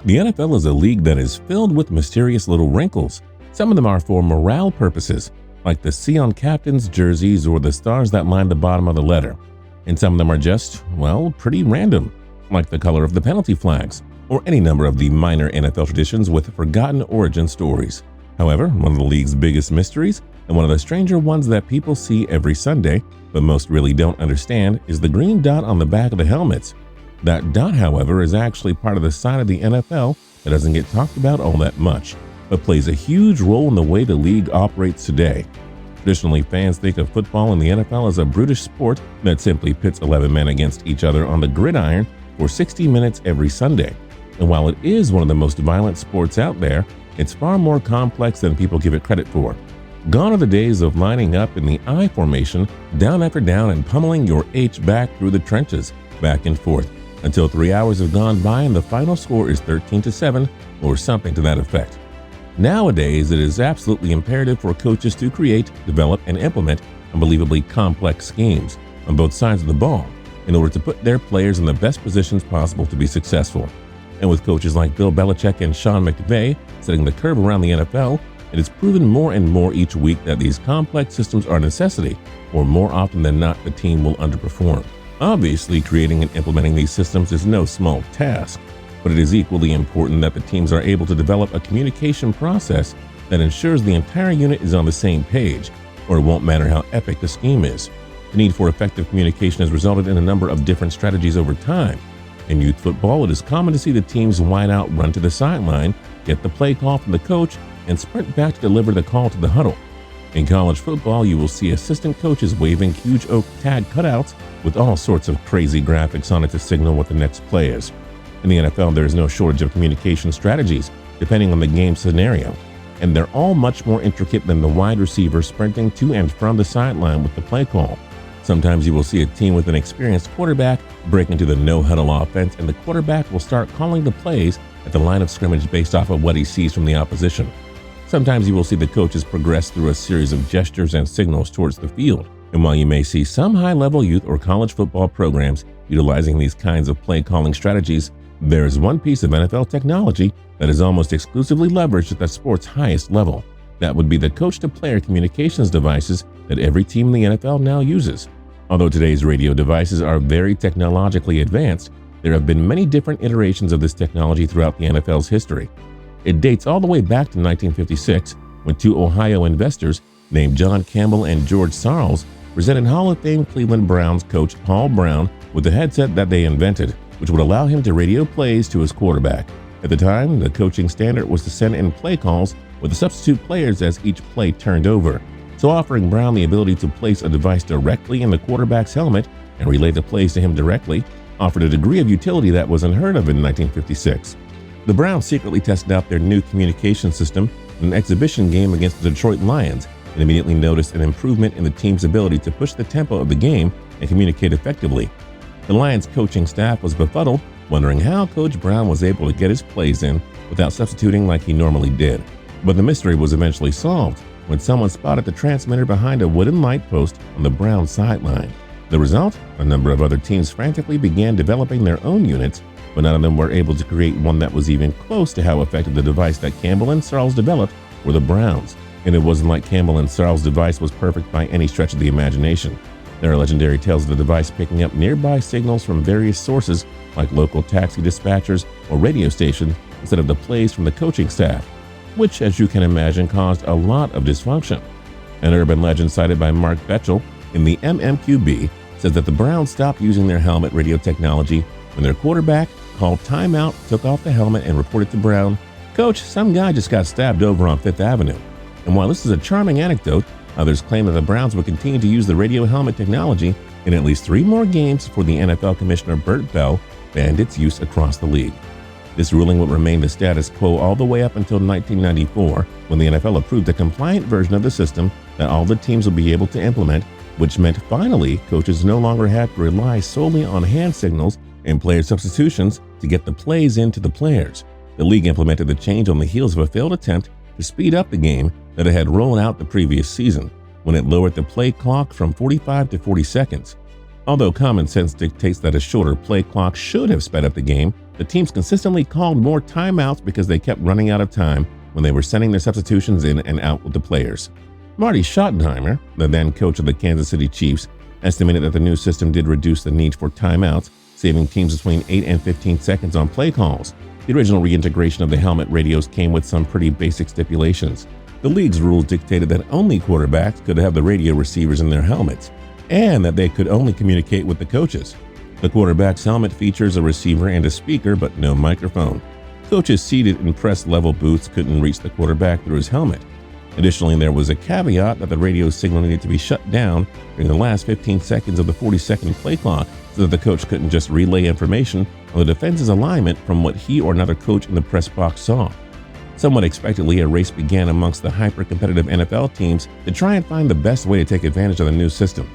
The NFL is a league that is filled with mysterious little wrinkles. Some of them are for morale purposes, like the C on captains' jerseys or the stars that line the bottom of the letter. And some of them are just, well, pretty random, like the color of the penalty flags, or any number of the minor NFL traditions with forgotten origin stories. However, one of the league's biggest mysteries, and one of the stranger ones that people see every Sunday, but most really don't understand, is the green dot on the back of the helmets. That dot, however, is actually part of the sign of the NFL that doesn't get talked about all that much, but plays a huge role in the way the league operates today. Traditionally, fans think of football and the NFL as a brutish sport that simply pits 11 men against each other on the gridiron for 60 minutes every Sunday. And while it is one of the most violent sports out there, it's far more complex than people give it credit for. Gone are the days of lining up in the I formation, down after down, and pummeling your H back through the trenches, back and forth, until 3 hours have gone by and the final score is 13-7 or something to that effect. Nowadays, it is absolutely imperative for coaches to create, develop, and implement unbelievably complex schemes on both sides of the ball in order to put their players in the best positions possible to be successful. And with coaches like Bill Belichick and Sean McVay setting the curve around the NFL, it is proven more and more each week that these complex systems are a necessity, or more often than not, the team will underperform. Obviously, creating and implementing these systems is no small task, but it is equally important that the teams are able to develop a communication process that ensures the entire unit is on the same page, or it won't matter how epic the scheme is. The need for effective communication has resulted in a number of different strategies over time. In youth football, it is common to see the teams wide out run to the sideline, get the play call from the coach, and sprint back to deliver the call to the huddle. In college football, you will see assistant coaches waving huge oak tag cutouts with all sorts of crazy graphics on it to signal what the next play is. In the NFL, there is no shortage of communication strategies, depending on the game scenario, and they're all much more intricate than the wide receiver sprinting to and from the sideline with the play call. Sometimes you will see a team with an experienced quarterback break into the no-huddle offense, and the quarterback will start calling the plays at the line of scrimmage based off of what he sees from the opposition. Sometimes you will see the coaches progress through a series of gestures and signals towards the field. And while you may see some high-level youth or college football programs utilizing these kinds of play-calling strategies, there is one piece of NFL technology that is almost exclusively leveraged at the sport's highest level. That would be the coach-to-player communications devices that every team in the NFL now uses. Although today's radio devices are very technologically advanced, there have been many different iterations of this technology throughout the NFL's history. It dates all the way back to 1956, when two Ohio investors named John Campbell and George Sarles presented Hall of Fame Cleveland Browns coach Paul Brown with a headset that they invented, which would allow him to radio plays to his quarterback. At the time, the coaching standard was to send in play calls with the substitute players as each play turned over, so offering Brown the ability to place a device directly in the quarterback's helmet and relay the plays to him directly offered a degree of utility that was unheard of in 1956. The Browns secretly tested out their new communication system in an exhibition game against the Detroit Lions and immediately noticed an improvement in the team's ability to push the tempo of the game and communicate effectively. The Lions coaching staff was befuddled, wondering how Coach Brown was able to get his plays in without substituting like he normally did. But the mystery was eventually solved when someone spotted the transmitter behind a wooden light post on the Browns sideline. The result? A number of other teams frantically began developing their own units, but none of them were able to create one that was even close to how effective the device that Campbell and Sarles developed were the Browns. And it wasn't like Campbell and Sarles' device was perfect by any stretch of the imagination. There are legendary tales of the device picking up nearby signals from various sources like local taxi dispatchers or radio stations instead of the plays from the coaching staff, which, as you can imagine, caused a lot of dysfunction. An urban legend cited by Mark Betchel in the MMQB says that the Browns stopped using their helmet radio technology when their quarterback called timeout, took off the helmet, and reported to Brown, "Coach, some guy just got stabbed over on Fifth Avenue." And while this is a charming anecdote, others claim that the Browns would continue to use the radio helmet technology in at least 3 more games before the NFL Commissioner Burt Bell banned its use across the league. This ruling would remain the status quo all the way up until 1994, when the NFL approved a compliant version of the system that all the teams would be able to implement, which meant finally coaches no longer had to rely solely on hand signals and player substitutions to get the plays into the players. The league implemented the change on the heels of a failed attempt to speed up the game that it had rolled out the previous season, when it lowered the play clock from 45 to 40 seconds. Although common sense dictates that a shorter play clock should have sped up the game, the teams consistently called more timeouts because they kept running out of time when they were sending their substitutions in and out with the players. Marty Schottenheimer, the then coach of the Kansas City Chiefs, estimated that the new system did reduce the need for timeouts, saving teams between 8 and 15 seconds on play calls. The original reintegration of the helmet radios came with some pretty basic stipulations. The league's rules dictated that only quarterbacks could have the radio receivers in their helmets, and that they could only communicate with the coaches. The quarterback's helmet features a receiver and a speaker, but no microphone. Coaches seated in press-level booths couldn't reach the quarterback through his helmet. Additionally, there was a caveat that the radio signal needed to be shut down during the last 15 seconds of the 40-second play clock so that the coach couldn't just relay information on the defense's alignment from what he or another coach in the press box saw. Somewhat expectedly, a race began amongst the hyper-competitive NFL teams to try and find the best way to take advantage of the new system.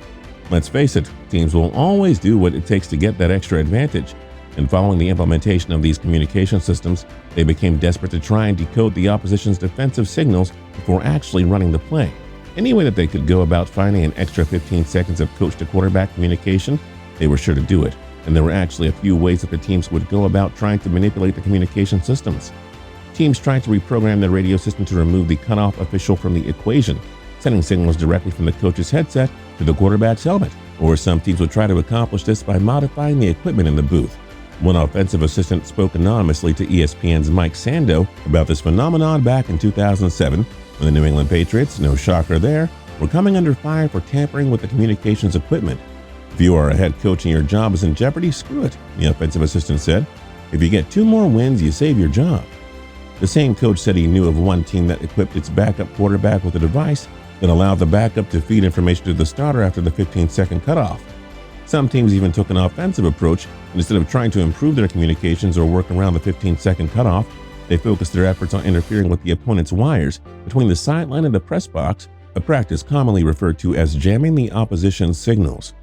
Let's face it, teams will always do what it takes to get that extra advantage, and following the implementation of these communication systems, they became desperate to try and decode the opposition's defensive signals before actually running the play. Any way that they could go about finding an extra 15 seconds of coach-to-quarterback communication, they were sure to do it, and there were actually a few ways that the teams would go about trying to manipulate the communication systems. Teams tried to reprogram their radio system to remove the cutoff official from the equation, sending signals directly from the coach's headset to the quarterback's helmet, or some teams would try to accomplish this by modifying the equipment in the booth. One offensive assistant spoke anonymously to ESPN's Mike Sando about this phenomenon back in 2007 when the New England Patriots, no shocker there, were coming under fire for tampering with the communications equipment. If you are a head coach and your job is in jeopardy, screw it, the offensive assistant said. If you get 2 more wins, you save your job. The same coach said he knew of one team that equipped its backup quarterback with a device that allowed the backup to feed information to the starter after the 15-second cutoff. Some teams even took an offensive approach, and instead of trying to improve their communications or work around the 15-second cutoff, they focused their efforts on interfering with the opponent's wires between the sideline and the press box, a practice commonly referred to as jamming the opposition's signals.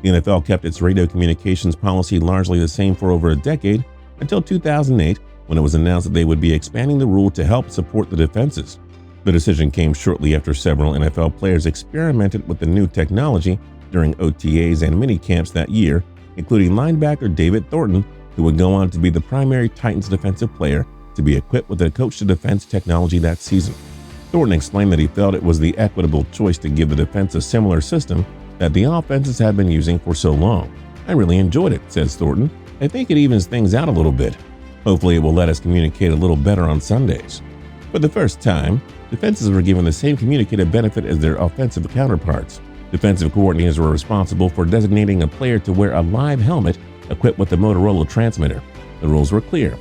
The NFL kept its radio communications policy largely the same for over a decade, until 2008, when it was announced that they would be expanding the rule to help support the defenses. The decision came shortly after several NFL players experimented with the new technology during OTAs and minicamps that year, including linebacker David Thornton, who would go on to be the primary Titans defensive player to be equipped with the coach-to-defense technology that season. Thornton explained that he felt it was the equitable choice to give the defense a similar system that the offenses had been using for so long. "I really enjoyed it," says Thornton. "I think it evens things out a little bit. Hopefully it will let us communicate a little better on Sundays." For the first time, defenses were given the same communicative benefit as their offensive counterparts. Defensive coordinators were responsible for designating a player to wear a live helmet equipped with a Motorola transmitter. The rules were clear.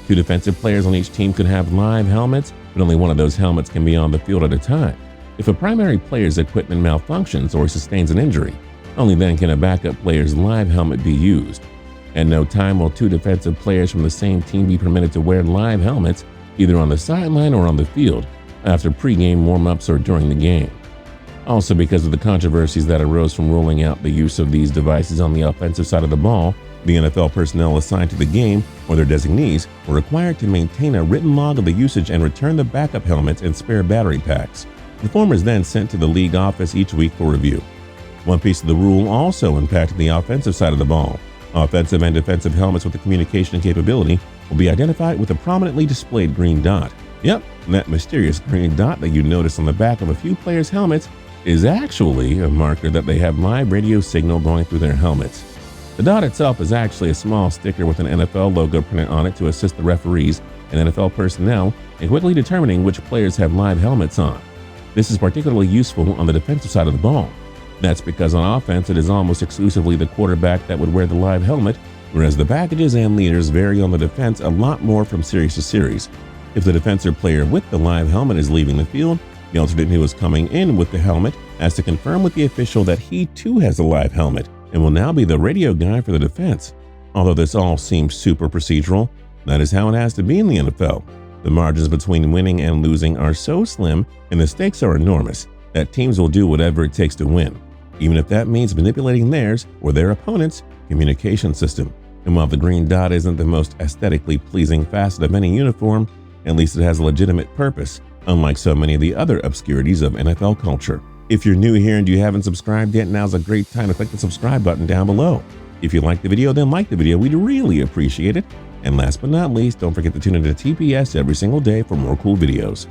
2 defensive players on each team could have live helmets, but only one of those helmets can be on the field at a time. If a primary player's equipment malfunctions or sustains an injury, only then can a backup player's live helmet be used. At no time will 2 defensive players from the same team be permitted to wear live helmets, either on the sideline or on the field, after pregame warm-ups or during the game. Also, because of the controversies that arose from rolling out the use of these devices on the offensive side of the ball, the NFL personnel assigned to the game, or their designees, were required to maintain a written log of the usage and return the backup helmets and spare battery packs. The form is then sent to the league office each week for review. One piece of the rule also impacted the offensive side of the ball. Offensive and defensive helmets with the communication capability will be identified with a prominently displayed green dot. Yep, that mysterious green dot that you notice on the back of a few players' helmets is actually a marker that they have live radio signal going through their helmets. The dot itself is actually a small sticker with an NFL logo printed on it to assist the referees and NFL personnel in quickly determining which players have live helmets on. This is particularly useful on the defensive side of the ball. That's because on offense, it is almost exclusively the quarterback that would wear the live helmet, whereas the packages and leaders vary on the defense a lot more from series to series. If the defensive player with the live helmet is leaving the field, the alternate who is coming in with the helmet has to confirm with the official that he too has a live helmet and will now be the radio guy for the defense. Although this all seems super procedural, that is how it has to be in the NFL. The margins between winning and losing are so slim and the stakes are enormous that teams will do whatever it takes to win, even if that means manipulating theirs or their opponent's communication system. And while the green dot isn't the most aesthetically pleasing facet of any uniform, at least it has a legitimate purpose, unlike so many of the other obscurities of NFL culture. If you're new here and you haven't subscribed yet, now's a great time to click the subscribe button down below. If you like the video, then like the video. We'd really appreciate it. And last but not least, don't forget to tune into TPS every single day for more cool videos.